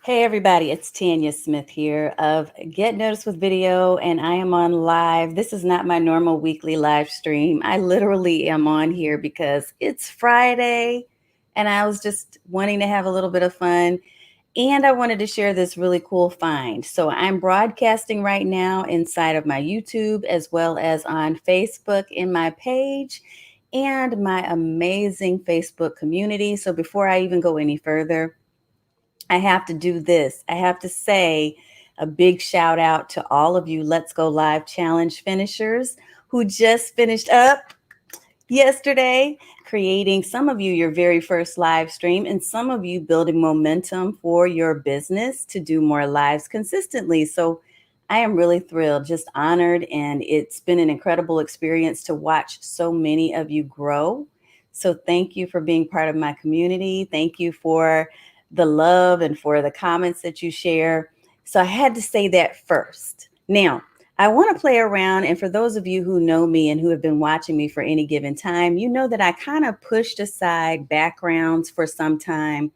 Hey everybody, it's Tanya Smith here of Get Noticed with Video, and I am on live. This is not my normal weekly live stream. I literally am on here because it's Friday and I was just wanting to have a little bit of fun. And I wanted to share this really cool find. So I'm broadcasting right now inside of my YouTube as well as on Facebook in my page and my amazing Facebook community. So before I even go any further, I have to do this. I have to say a big shout out to all of you Let's Go Live Challenge finishers who just finished up yesterday, creating some of you your very first live stream, and some of you building momentum for your business to do more lives consistently. So I am really thrilled, just honored, and it's been an incredible experience to watch so many of you grow. So thank you for being part of my community. Thank you for the love and for the comments that you share. So I had to say that first. Now, I want to play around. And for those of you who know me and who have been watching me for any given time, you know that I kind of pushed aside backgrounds for some time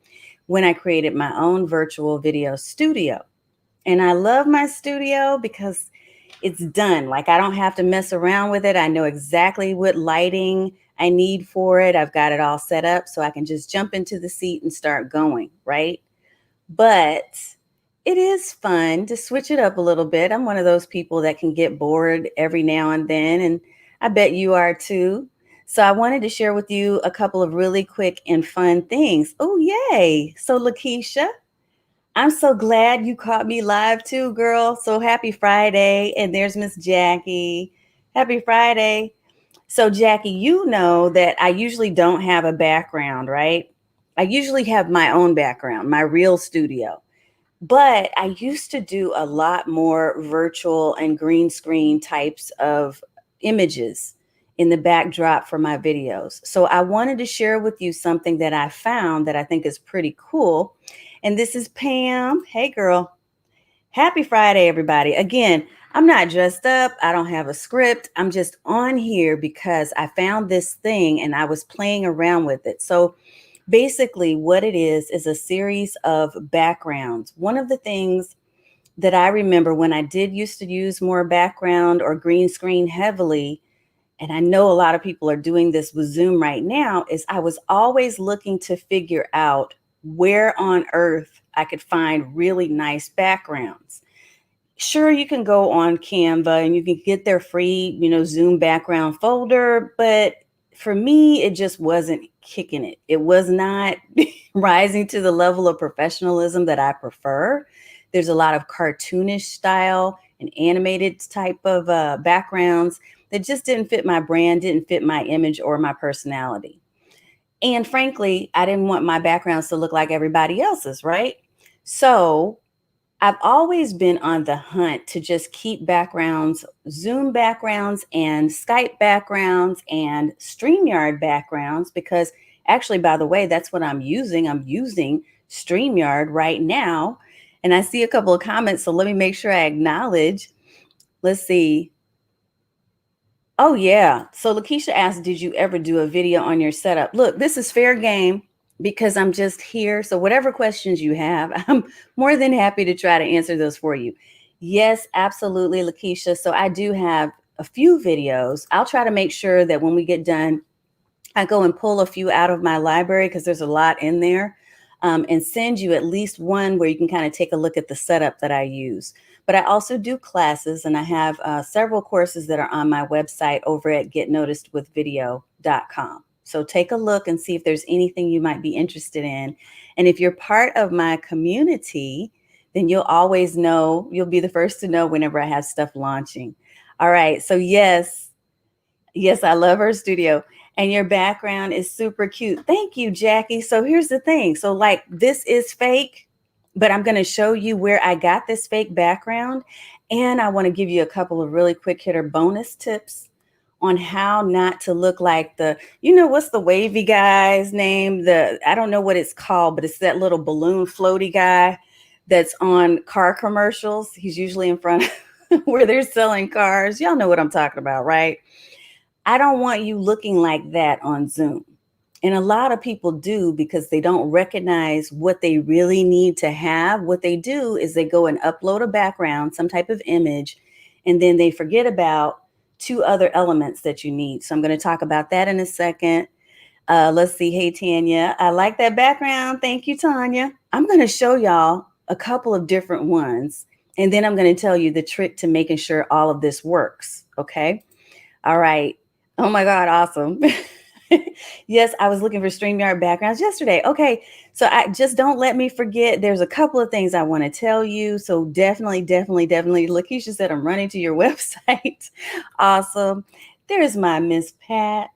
when I created my own virtual video studio. And I love my studio because it's done. Like I don't have to mess around with it. I know exactly what lighting I need for it. I've got it all set up so I can just jump into the seat and start going, right? But it is fun to switch it up a little bit. I'm one of those people that can get bored every now and then, and I bet you are too. So I wanted to share with you a couple of really quick and fun things. Oh, yay. So Lakeisha, I'm so glad you caught me live too, girl. So happy Friday. And there's Miss Jackie. Happy Friday. So, Jackie, you know that I usually don't have a background, right? I usually have my own background, my real studio. But I used to do a lot more virtual and green screen types of images in the backdrop for my videos. So I wanted to share with you something that I found that I think is pretty cool. And this is Pam. Hey, girl. Happy Friday, everybody. Again, I'm not dressed up. I don't have a script. I'm just on here because I found this thing and I was playing around with it. So basically, what it is a series of backgrounds. One of the things that I remember when I did used to use more background or green screen heavily, and I know a lot of people are doing this with Zoom right now, is I was always looking to figure out where on earth I could find really nice backgrounds. Sure, you can go on Canva and you can get their free, Zoom background folder, but for me, it just wasn't kicking it. It was not rising to the level of professionalism that I prefer. There's a lot of cartoonish style and animated type of backgrounds that just didn't fit my brand, didn't fit my image or my personality. And frankly, I didn't want my backgrounds to look like everybody else's, right? So I've always been on the hunt to just keep backgrounds, Zoom backgrounds and Skype backgrounds and StreamYard backgrounds, because actually, by the way, that's what I'm using. I'm using StreamYard right now. And I see a couple of comments, so let me make sure I acknowledge. Let's see. Oh, yeah. So Lakeisha asked, did you ever do a video on your setup? Look, this is fair game because I'm just here. So whatever questions you have, I'm more than happy to try to answer those for you. Yes, absolutely, Lakeisha. So I do have a few videos. I'll try to make sure that when we get done, I go and pull a few out of my library because there's a lot in there, and send you at least one where you can kind of take a look at the setup that I use. But I also do classes, and I have several courses that are on my website over at getnoticedwithvideo.com. So take a look and see if there's anything you might be interested in. And if you're part of my community, then you'll always know, you'll be the first to know whenever I have stuff launching. All right. So yes, I love her studio. And your background is super cute. Thank you, Jackie. So here's the thing. So like this is fake, but I'm going to show you where I got this fake background. And I want to give you a couple of really quick hitter bonus tips on how not to look like what's the wavy guy's name? I don't know what it's called, but it's that little balloon floaty guy that's on car commercials. He's usually in front of where they're selling cars. Y'all know what I'm talking about, right? I don't want you looking like that on Zoom. And a lot of people do because they don't recognize what they really need to have. What they do is they go and upload a background, some type of image, and then they forget about two other elements that you need. So I'm going to talk about that in a second. Let's see. Hey, Tanya. I like that background. Thank you, Tanya. I'm going to show y'all a couple of different ones, and then I'm going to tell you the trick to making sure all of this works. Okay. All right. Oh my God. Awesome. Yes, I was looking for StreamYard backgrounds yesterday. Okay. So I just don't let me forget. There's a couple of things I want to tell you. So definitely. Lakeisha said I'm running to your website. Awesome. There's my Miss Pat.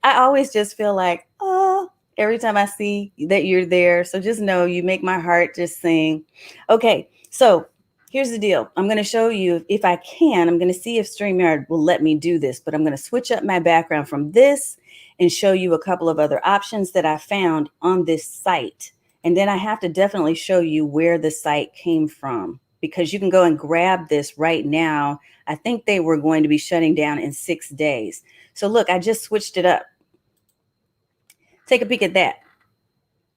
I always just feel like, oh, every time I see that you're there. So just know you make my heart just sing. Okay, so here's the deal. I'm going to show you if I can. I'm going to see if StreamYard will let me do this, but I'm going to switch up my background from this and show you a couple of other options that I found on this site. And then I have to definitely show you where the site came from because you can go and grab this right now. I think they were going to be shutting down in 6 days. So look, I just switched it up. Take a peek at that,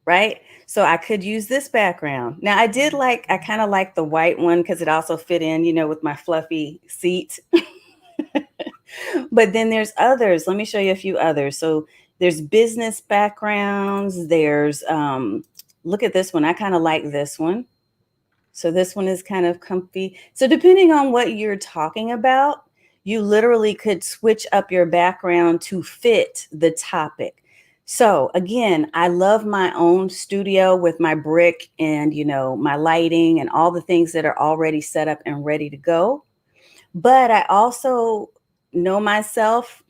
right? So I could use this background. Now I kind of like the white one because it also fit in, with my fluffy seat. But then there's others. Let me show you a few others. So there's business backgrounds. There's, look at this one. I kind of like this one. So this one is kind of comfy. So depending on what you're talking about, you literally could switch up your background to fit the topic. So again, I love my own studio with my brick and, my lighting and all the things that are already set up and ready to go. But I also know myself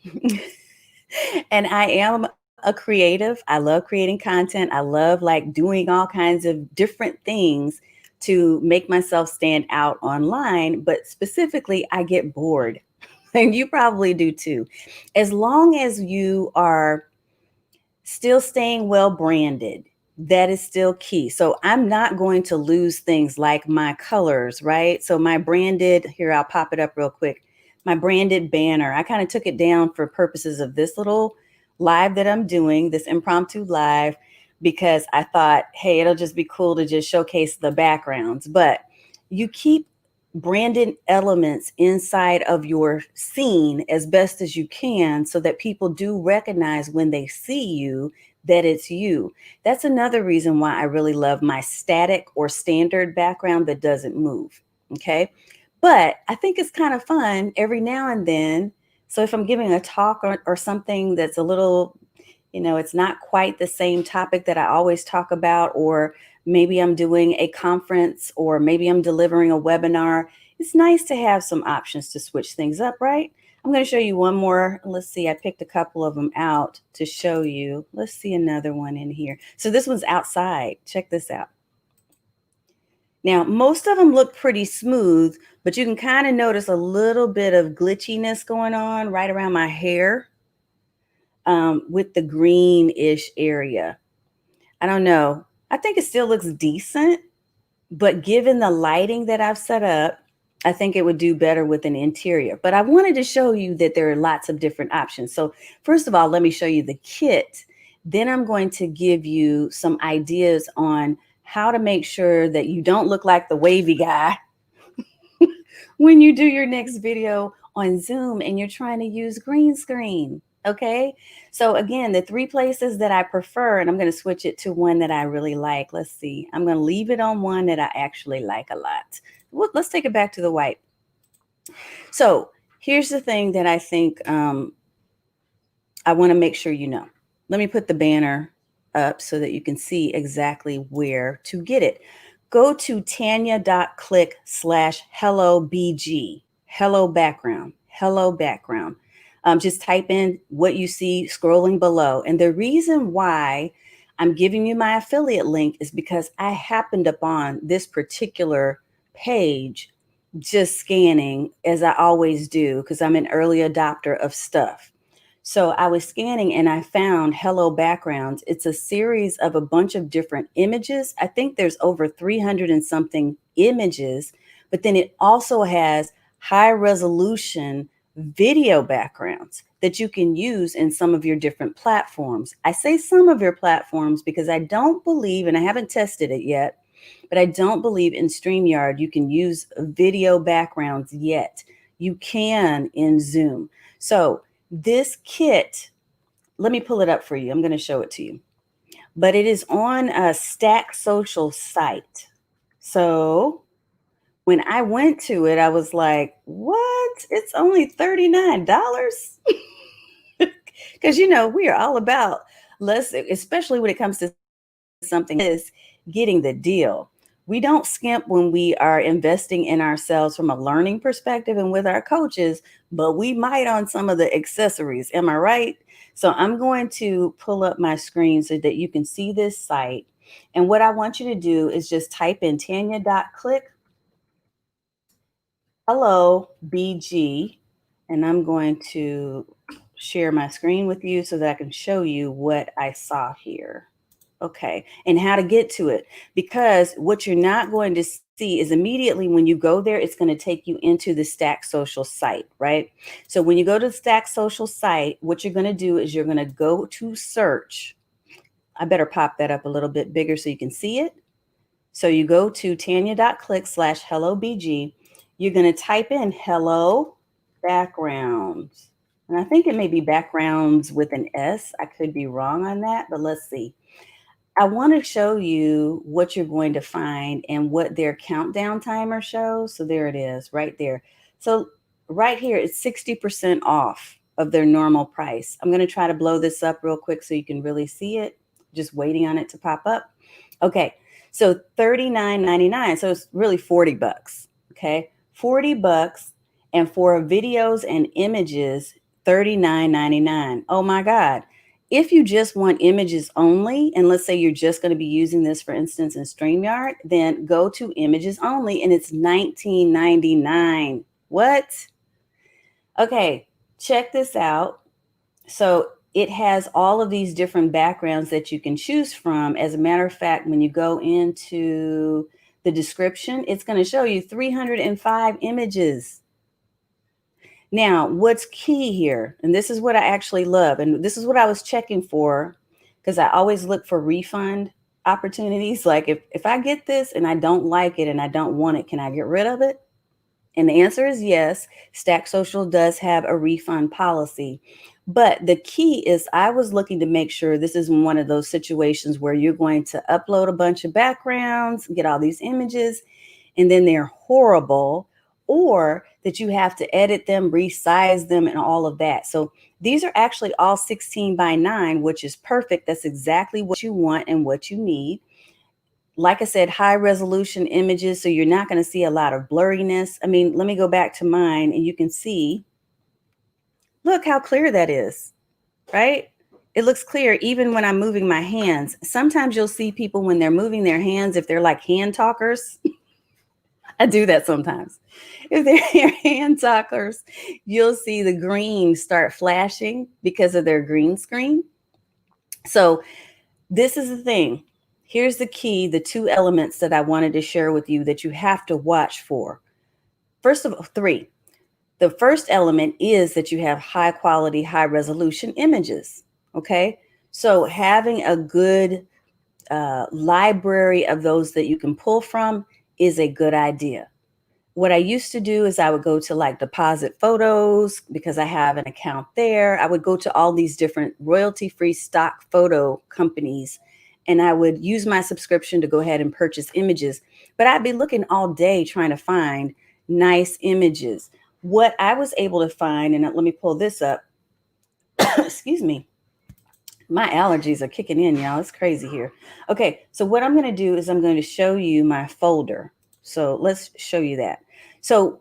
and I am a creative. I love creating content. I love like doing all kinds of different things to make myself stand out online. But specifically, I get bored. And you probably do too. As long as you are still staying well branded, that is still key. So I'm not going to lose things like my colors, right? So my branded, here, I'll pop it up real quick. My branded banner, I kind of took it down for purposes of this little live that I'm doing, this impromptu live, because I thought, hey, it'll just be cool to just showcase the backgrounds. But you keep branded elements inside of your scene as best as you can so that people do recognize when they see you that it's you. That's another reason why I really love my static or standard background that doesn't move. Okay. But I think it's kind of fun every now and then. So if I'm giving a talk or something that's a little, it's not quite the same topic that I always talk about, or maybe I'm doing a conference, or maybe I'm delivering a webinar. It's nice to have some options to switch things up, right? I'm going to show you one more. Let's see. I picked a couple of them out to show you. Let's see another one in here. So this one's outside. Check this out. Now, most of them look pretty smooth, but you can kind of notice a little bit of glitchiness going on right around my hair with the greenish area. I don't know. I think it still looks decent, but given the lighting that I've set up, I think it would do better with an interior. But I wanted to show you that there are lots of different options. So first of all, let me show you the kit. Then I'm going to give you some ideas on how to make sure that you don't look like the wavy guy when you do your next video on Zoom and you're trying to use green screen. Okay. So again, the 3 places that I prefer, and I'm going to switch it to one that I really like. Let's see. I'm going to leave it on one that I actually like a lot. Well, let's take it back to the white. So here's the thing that I think I want to make sure you know. Let me put the banner up so that you can see exactly where to get it. Go to tanya.click/hellobg, hello background, hello background. Just type in what you see scrolling below. And the reason why I'm giving you my affiliate link is because I happened upon this particular page just scanning, as I always do, because I'm an early adopter of stuff. So I was scanning and I found Hello Backgrounds. It's a series of a bunch of different images. I think there's over 300 and something images, but then it also has high resolution video backgrounds that you can use in some of your different platforms. I say some of your platforms because I don't believe, and I haven't tested it yet, but I don't believe in StreamYard you can use video backgrounds yet. You can in Zoom. So this kit, let me pull it up for you. I'm going to show it to you. But it is on a Stack Social site. So when I went to it, I was like, what? It's only $39? Because, we are all about less, especially when it comes to something is getting the deal. We don't skimp when we are investing in ourselves from a learning perspective and with our coaches, but we might on some of the accessories. Am I right? So I'm going to pull up my screen so that you can see this site. And what I want you to do is just type in Tanya.click hello BG, and I'm going to share my screen with you so that I can show you what I saw here. Okay, and how to get to it. Because what you're not going to see is immediately when you go there, it's going to take you into the Stack Social site, right? So when you go to the Stack Social site, what you're going to do is you're going to go to search. I better pop that up a little bit bigger so you can see it. So you go to tanya.click/hellobg. You're going to type in hello backgrounds. And I think it may be backgrounds with an S. I could be wrong on that, but let's see. I want to show you what you're going to find and what their countdown timer shows. So there it is right there. So right here, it's 60% off of their normal price. I'm going to try to blow this up real quick so you can really see it. Just waiting on it to pop up. Okay, so $39.99. So it's really $40. Okay, $40. And for videos and images, $39.99. Oh my God. If you just want images only, and let's say you're just going to be using this, for instance, in StreamYard, then go to images only, and it's $19.99. What? Okay, check this out. So it has all of these different backgrounds that you can choose from. As a matter of fact, when you go into the description, it's going to show you 305 images. Now, what's key here, and this is what I actually love, and this is what I was checking for, because I always look for refund opportunities. Like if I get this and I don't like it and I don't want it, can I get rid of it? And the answer is yes. Stack Social does have a refund policy. But the key is I was looking to make sure this isn't one of those situations where you're going to upload a bunch of backgrounds, get all these images, and then they're horrible, or that you have to edit them, resize them, and all of that. So these are actually all 16:9, which is perfect. That's exactly what you want and what you need. Like I said, high resolution images, so you're not going to see a lot of blurriness. I mean, let me go back to mine and you can see, look how clear that is, right? It looks clear even when I'm moving my hands. Sometimes you'll see people when they're moving their hands, if they're like hand talkers, I do that sometimes. If they're hand talkers, you'll see the green start flashing because of their green screen. So this is the thing. Here's the key, the two elements that I wanted to share with you that you have to watch for. First of all, three. The first element is that you have high quality, high resolution images. Okay. So having a good library of those that you can pull from is a good idea. What I used to do is I would go to like Deposit Photos because I have an account there. I would go to all these different royalty-free stock photo companies, and I would use my subscription to go ahead and purchase images. But I'd be looking all day trying to find nice images. What I was able to find, and let me pull this up. Excuse me. My allergies are kicking in, y'all. It's crazy here. Okay, so what I'm going to do is I'm going to show you my folder. So let's show you that. So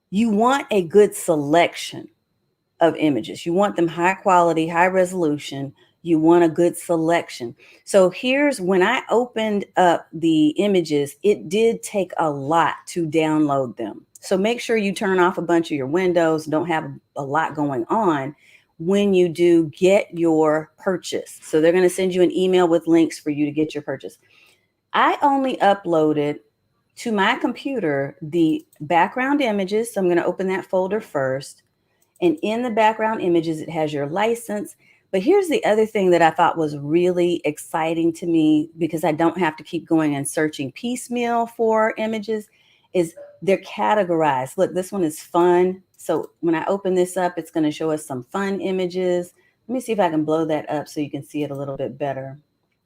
you want a good selection of images. You want them high quality, high resolution. You want a good selection. So here's when I opened up the images, it did take a lot to download them. So make sure you turn off a bunch of your windows, don't have a lot going on when you do get your purchase. So they're going to send you an email with links for you to get your purchase. I only uploaded to my computer the background images. So I'm going to open that folder first. And in the background images, it has your license. But here's the other thing that I thought was really exciting to me, because I don't have to keep going and searching piecemeal for images, is they're categorized. Look, this one is fun. So when I open this up, it's going to show us some fun images. Let me see if I can blow that up so you can see it a little bit better.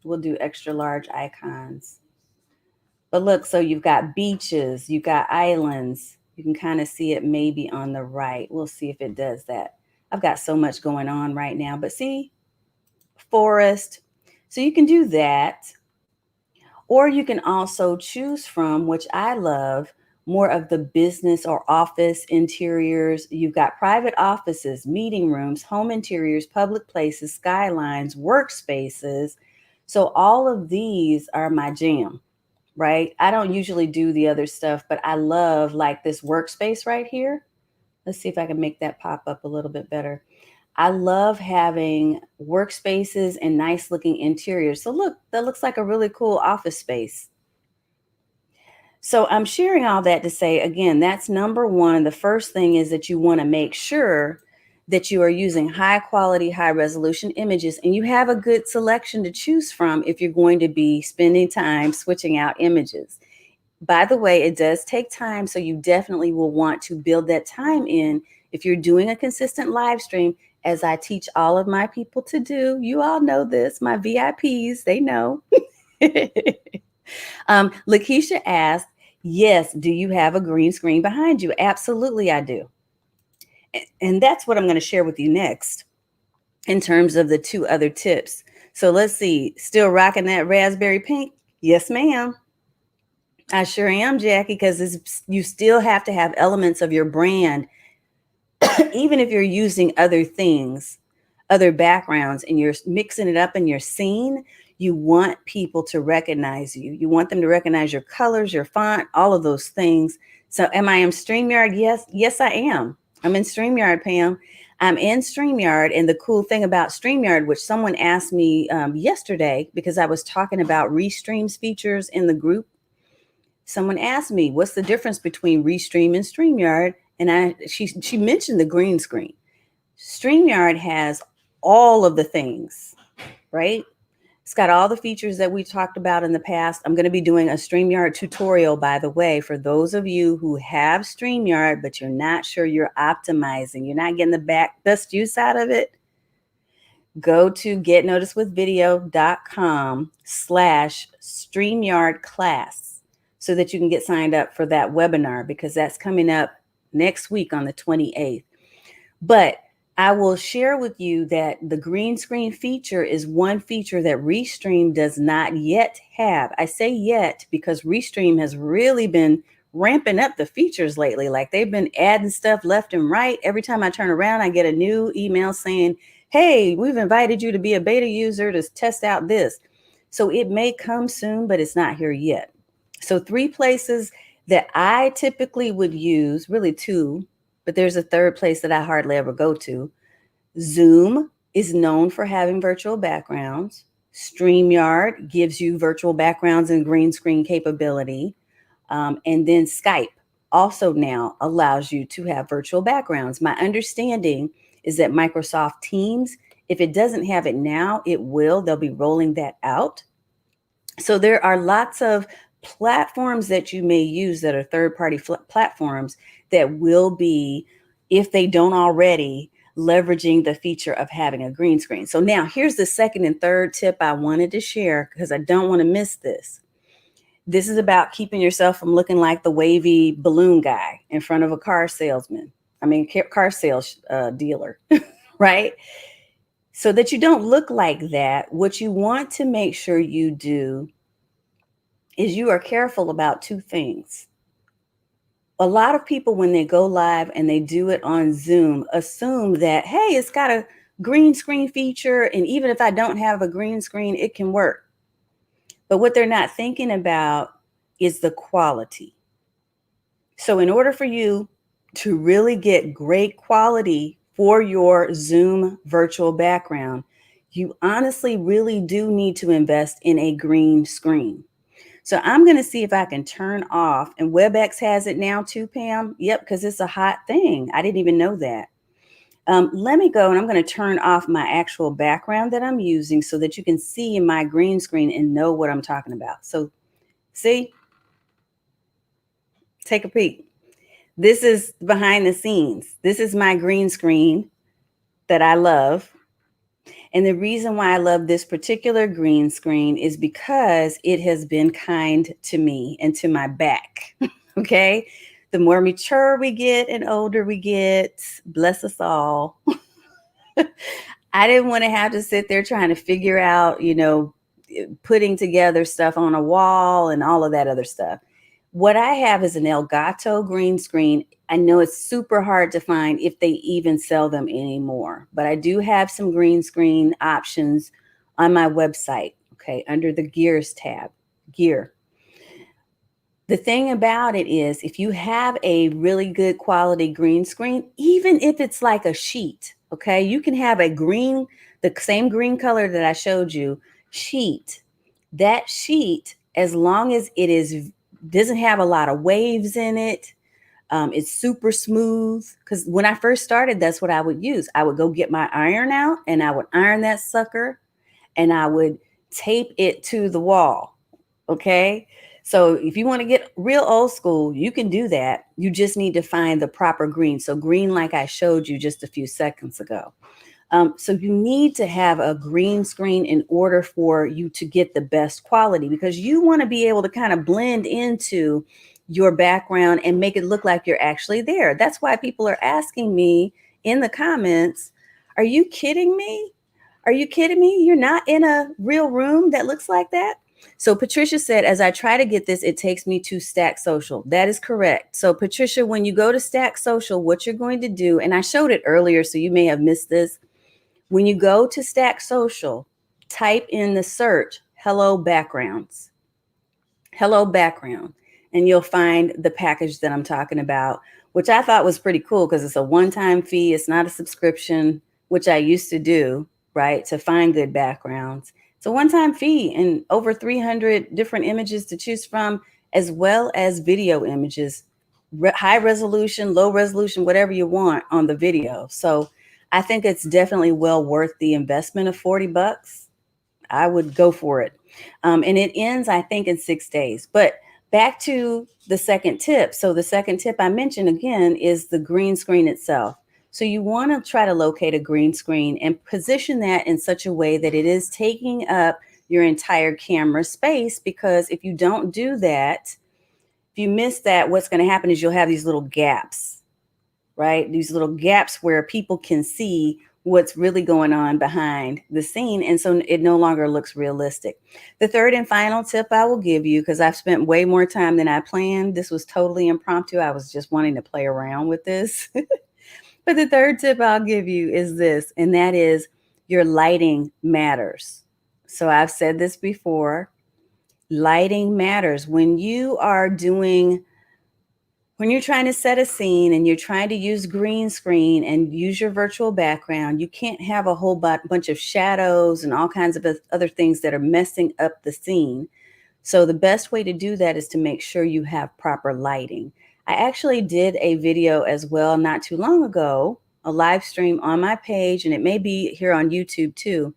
We'll do extra large icons. But look, so you've got beaches, you've got islands. You can kind of see it maybe on the right. We'll see if it does that. I've got so much going on right now, but see, forest. So you can do that. Or you can also choose from, which I love, more of the business or office interiors. You've got private offices, meeting rooms, home interiors, public places, skylines, workspaces. So all of these are my jam, right? I don't usually do the other stuff, but I love like this workspace right here. Let's see if I can make that pop up a little bit better. I love having workspaces and nice looking interiors. So look, that looks like a really cool office space. So I'm sharing all that to say, again, that's number one. The first thing is that you want to make sure that you are using high quality, high resolution images, and you have a good selection to choose from if you're going to be spending time switching out images. By the way, it does take time, so you definitely will want to build that time in if you're doing a consistent live stream, as I teach all of my people to do. You all know this, my VIPs, they know. Lakeisha asked, yes, do you have a green screen behind you? Absolutely, I do. And that's what I'm going to share with you next in terms of the two other tips. So let's see, still rocking that raspberry pink? Yes, ma'am. I sure am, Jackie, because you still have to have elements of your brand, even if you're using other things, other backgrounds, and you're mixing it up in your scene. You want people to recognize you. You want them to recognize your colors, your font, all of those things. So, am I in StreamYard? Yes, I am. I'm in StreamYard, Pam. I'm in StreamYard, and the cool thing about StreamYard, which someone asked me yesterday, because I was talking about Restream's features in the group. Someone asked me, what's the difference between Restream and StreamYard? And she mentioned the green screen. StreamYard has all of the things, right? It's got all the features that we talked about in the past. I'm going to be doing a StreamYard tutorial, by the way, for those of you who have StreamYard, but you're not sure you're optimizing, you're not getting the best use out of it. Go to getnoticewithvideo.com/StreamYard class so that you can get signed up for that webinar, because that's coming up next week on the 28th. But I will share with you that the green screen feature is one feature that Restream does not yet have. I say yet because Restream has really been ramping up the features lately. Like, they've been adding stuff left and right. Every time I turn around, I get a new email saying, hey, we've invited you to be a beta user to test out this. So it may come soon, but it's not here yet. So 3 places that I typically would use, really 2, but there's a third place that I hardly ever go to. Zoom is known for having virtual backgrounds. StreamYard gives you virtual backgrounds and green screen capability. And then Skype also now allows you to have virtual backgrounds. My understanding is that Microsoft Teams, if it doesn't have it now, it will. They'll be rolling that out. So there are lots of platforms that you may use that are third-party platforms that will be, if they don't already, leveraging the feature of having a green screen. So now here's the second and third tip I wanted to share, because I don't want to miss this. This is about keeping yourself from looking like the wavy balloon guy in front of a car sales dealer, right? So that you don't look like that, what you want to make sure you do is you are careful about 2 things. A lot of people, when they go live and they do it on Zoom, assume that, hey, it's got a green screen feature, and even if I don't have a green screen, it can work. But what they're not thinking about is the quality. So in order for you to really get great quality for your Zoom virtual background, you honestly really do need to invest in a green screen. So I'm going to see if I can turn off, and WebEx has it now too, Pam. Yep, because it's a hot thing. I didn't even know that. Let me go and I'm going to turn off my actual background that I'm using so that you can see my green screen and know what I'm talking about. So see, take a peek. This is behind the scenes. This is my green screen that I love. And the reason why I love this particular green screen is because it has been kind to me and to my back. Okay. The more mature we get and older we get, bless us all. I didn't want to have to sit there trying to figure out, putting together stuff on a wall and all of that other stuff. What I have is an Elgato green screen. I know it's super hard to find if they even sell them anymore, but I do have some green screen options on my website, okay, under the gears tab, gear. The thing about it is, if you have a really good quality green screen, even if it's like a sheet, okay, you can have the same green color that I showed you, sheet. That sheet, as long as doesn't have a lot of waves in it, it's super smooth. Because when I first started, that's what I would use. I would go get my iron out and I would iron that sucker and I would tape it to the wall. Okay. So if you want to get real old school, you can do that. You just need to find the proper green. So green, like I showed you just a few seconds ago. So you need to have a green screen in order for you to get the best quality, because you want to be able to kind of blend into your background and make it look like you're actually there. That's why people are asking me in the comments, are you kidding me? Are you kidding me? You're not in a real room that looks like that? So Patricia said, as I try to get this, it takes me to Stack Social. That is correct. So Patricia, when you go to Stack Social, what you're going to do, and I showed it earlier, so you may have missed this. When you go to Stack Social, type in the search, hello backgrounds, hello background, and you'll find the package that I'm talking about, which I thought was pretty cool because it's a one-time fee. It's not a subscription, which I used to do, right, to find good backgrounds. It's a one-time fee and over 300 different images to choose from, as well as video images, high resolution, low resolution, whatever you want on the video. So I think it's definitely well worth the investment of $40. I would go for it. And it ends, I think, in 6 days. But back to the second tip. So the second tip I mentioned again is the green screen itself. So you want to try to locate a green screen and position that in such a way that it is taking up your entire camera space, because if you don't do that, if you miss that, what's going to happen is you'll have these little gaps, right? These little gaps where people can see what's really going on behind the scene. And so it no longer looks realistic. The third and final tip I will give you, because I've spent way more time than I planned. This was totally impromptu. I was just wanting to play around with this. But the third tip I'll give you is this, and that is your lighting matters. So I've said this before, lighting matters. When you're trying to set a scene and you're trying to use green screen and use your virtual background, you can't have a whole bunch of shadows and all kinds of other things that are messing up the scene. So the best way to do that is to make sure you have proper lighting. I actually did a video as well not too long ago, a live stream on my page, and it may be here on YouTube too,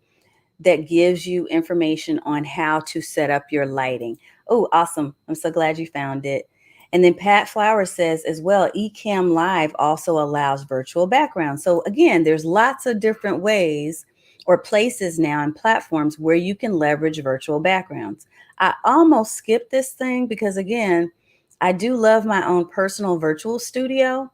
that gives you information on how to set up your lighting. Oh, awesome. I'm so glad you found it. And then Pat Flowers says as well, Ecamm Live also allows virtual background. So again, there's lots of different ways or places now and platforms where you can leverage virtual backgrounds. I almost skipped this thing because again, I do love my own personal virtual studio.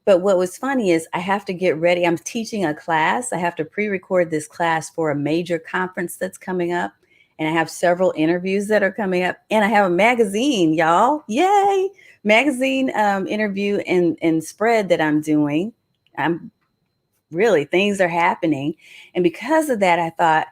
But what was funny is I have to get ready. I'm teaching a class. I have to pre-record this class for a major conference that's coming up. And I have several interviews that are coming up. And I have a magazine, y'all. Yay. Magazine interview and spread that I'm doing. Things are happening. And because of that, I thought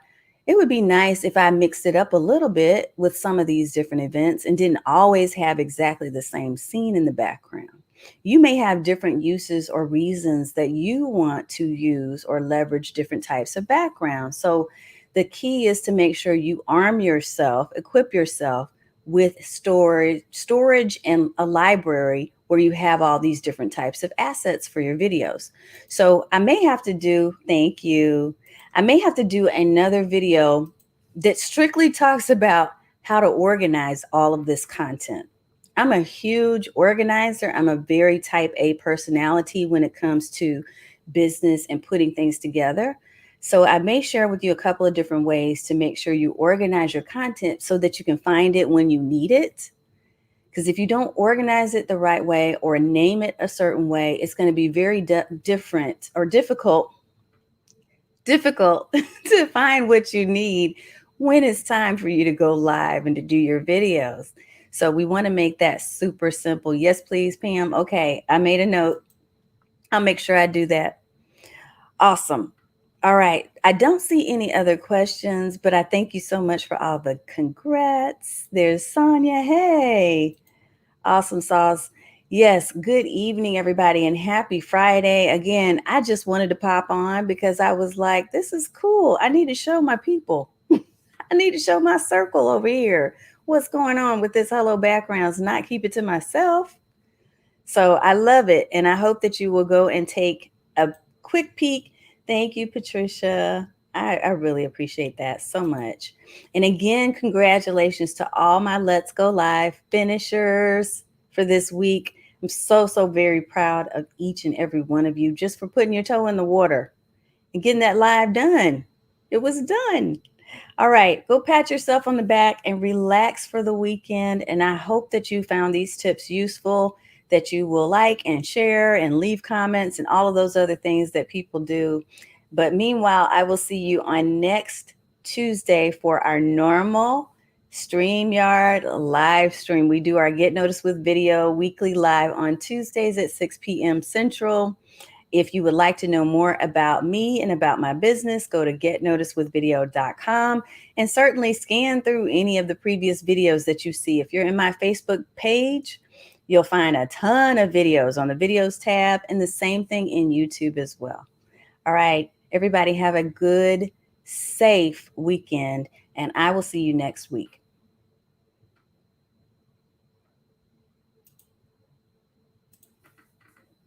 it would be nice if I mixed it up a little bit with some of these different events and didn't always have exactly the same scene in the background. You may have different uses or reasons that you want to use or leverage different types of backgrounds. So the key is to make sure you arm yourself, equip yourself with storage and a library where you have all these different types of assets for your videos. So I may have to do, thank you. I may have to do another video that strictly talks about how to organize all of this content. I'm a huge organizer. I'm a very type A personality when it comes to business and putting things together. So I may share with you a couple of different ways to make sure you organize your content so that you can find it when you need it. Because if you don't organize it the right way or name it a certain way, it's going to be very different or difficult to find what you need when it's time for you to go live and to do your videos. So we want to make that super simple. Yes, please, Pam. Okay, I made a note. I'll make sure I do that. Awesome. All right. I don't see any other questions, but I thank you so much for all the congrats. There's Sonia. Hey. Awesome sauce. Yes, good evening, everybody, and happy Friday. Again, I just wanted to pop on because I was like, this is cool. I need to show my people. I need to show my circle over here what's going on with this hello backgrounds, not keep it to myself. So I love it. And I hope that you will go and take a quick peek. Thank you, Patricia. I really appreciate that so much. And again, congratulations to all my Let's Go Live finishers for this week. I'm so very proud of each and every one of you just for putting your toe in the water and getting that live done. It was done. All right, go pat yourself on the back and relax for the weekend. And I hope that you found these tips useful, that you will like and share and leave comments and all of those other things that people do. But meanwhile, I will see you on next Tuesday for our normal StreamYard live stream. We do our Get Noticed with Video weekly live on Tuesdays at 6 p.m. Central. If you would like to know more about me and about my business, go to getnoticedwithvideo.com and certainly scan through any of the previous videos that you see. If you're in my Facebook page, you'll find a ton of videos on the videos tab and the same thing in YouTube as well. All right, everybody have a good, safe weekend, and I will see you next week.